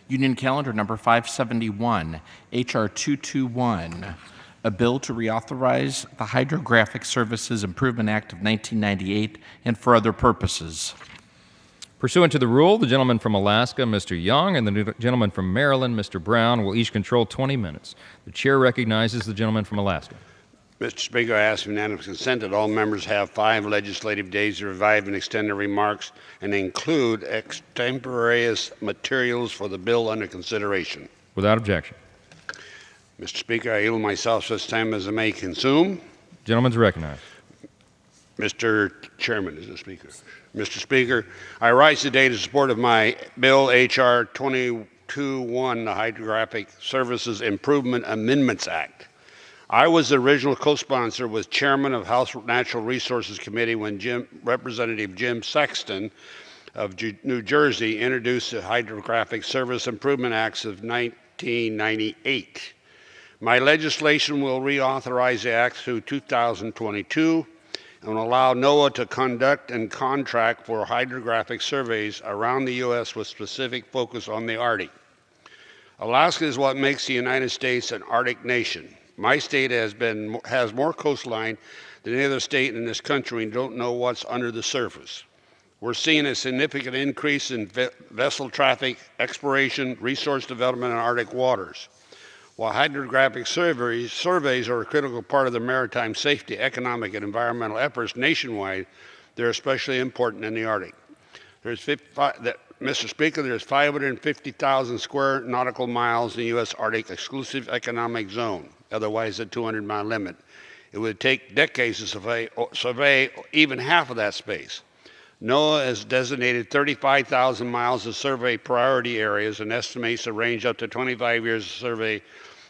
Union Calendar number 571, H.R. 221, a bill to reauthorize the Hydrographic Services Improvement Act of 1998 and for other purposes. Pursuant to the rule, the gentleman from Alaska, Mr. Young, and the gentleman from Maryland, Mr. Brown, will each control 20 minutes. The chair recognizes the gentleman from Alaska. Mr. Speaker, I ask unanimous consent that all members have 5 legislative days to revive and extend their remarks and include extemporaneous materials for the bill under consideration. Without objection. Mr. Speaker, I yield myself such time as I may consume. Gentleman's recognized. Mr. Chairman, is the Speaker. Mr. Speaker, I rise today to support of my bill, H.R. 221, the Hydrographic Services Improvement Amendments Act. I was the original co-sponsor, was chairman of House Natural Resources Committee when Representative Jim Sexton of New Jersey introduced the Hydrographic Service Improvement Acts of 1998. My legislation will reauthorize the Act through 2022 and will allow NOAA to conduct and contract for hydrographic surveys around the U.S. with specific focus on the Arctic. Alaska is what makes the United States an Arctic nation. My state has more coastline than any other state in this country and don't know what's under the surface. We're seeing a significant increase in vessel traffic, exploration, resource development in Arctic waters. While hydrographic surveys are a critical part of the maritime safety, economic, and environmental efforts nationwide, they're especially important in the Arctic. Mr. Speaker, there's 550,000 square nautical miles in the U.S. Arctic exclusive economic zone, otherwise the 200-mile limit. It would take decades to survey even half of that space. NOAA has designated 35,000 miles of survey priority areas and estimates a range up to 25 years to survey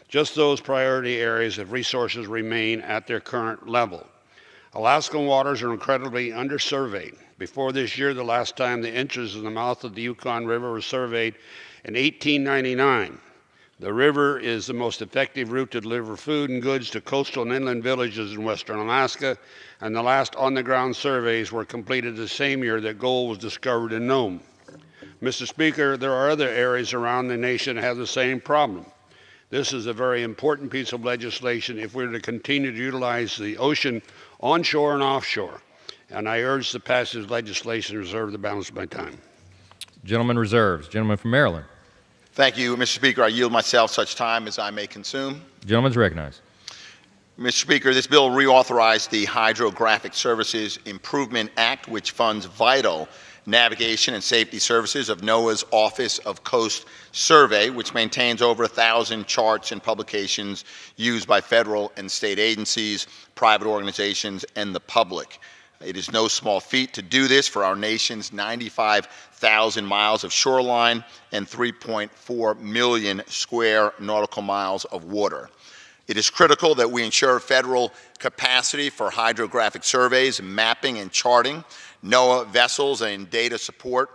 just those priority areas if resources remain at their current level. Alaskan waters are incredibly undersurveyed. Before this year, the last time the inches in the mouth of the Yukon River were surveyed in 1899. The river is the most effective route to deliver food and goods to coastal and inland villages in western Alaska, and the last on-the-ground surveys were completed the same year that gold was discovered in Nome. Mr. Speaker, there are other areas around the nation that have the same problem. This is a very important piece of legislation if we're to continue to utilize the ocean onshore and offshore, and I urge the passage of legislation to reserve the balance of my time. Gentleman reserves. Gentleman from Maryland. Thank you, Mr. Speaker. I yield myself such time as I may consume. Gentleman's recognized. Mr. Speaker, this bill reauthorized the Hydrographic Services Improvement Act, which funds vital navigation and safety services of NOAA's Office of Coast Survey, which maintains over 1,000 charts and publications used by federal and state agencies, private organizations, and the public. It is no small feat to do this for our nation's 95,000 miles of shoreline and 3.4 million square nautical miles of water. It is critical that we ensure federal capacity for hydrographic surveys, mapping, and charting, NOAA vessels, and data support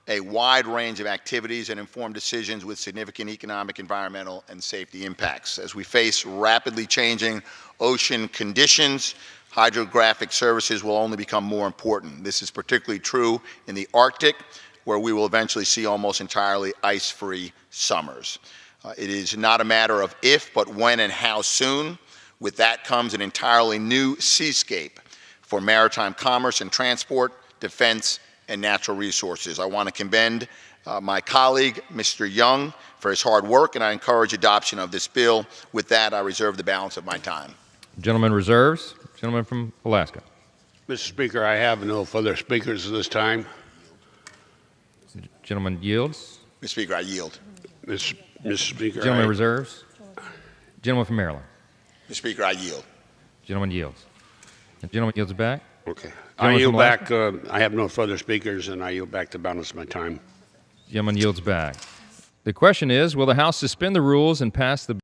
a wide range of activities and informed decisions with significant economic, environmental, and safety impacts. As we face rapidly changing ocean conditions, hydrographic services will only become more important. This is particularly true in the Arctic, where we will eventually see almost entirely ice-free summers. It is not a matter of if, but when and how soon. With that comes an entirely new seascape for maritime commerce and transport, defense, and natural resources. I want to commend my colleague, Mr. Young, for his hard work, and I encourage adoption of this bill. With that, I reserve the balance of my time. Gentleman reserves. Gentleman from Alaska. Mr. Speaker, I have no further speakers at this time. Gentleman yields. Mr. Speaker, I yield. Mr. Speaker, Gentleman reserves. Gentleman from Maryland. Mr. Speaker, I yield. Gentleman yields. The gentleman yields back. Okay. I yield back. I have no further speakers, and I yield back the balance of my time. Gentleman yields back. The question is, will the House suspend the rules and pass the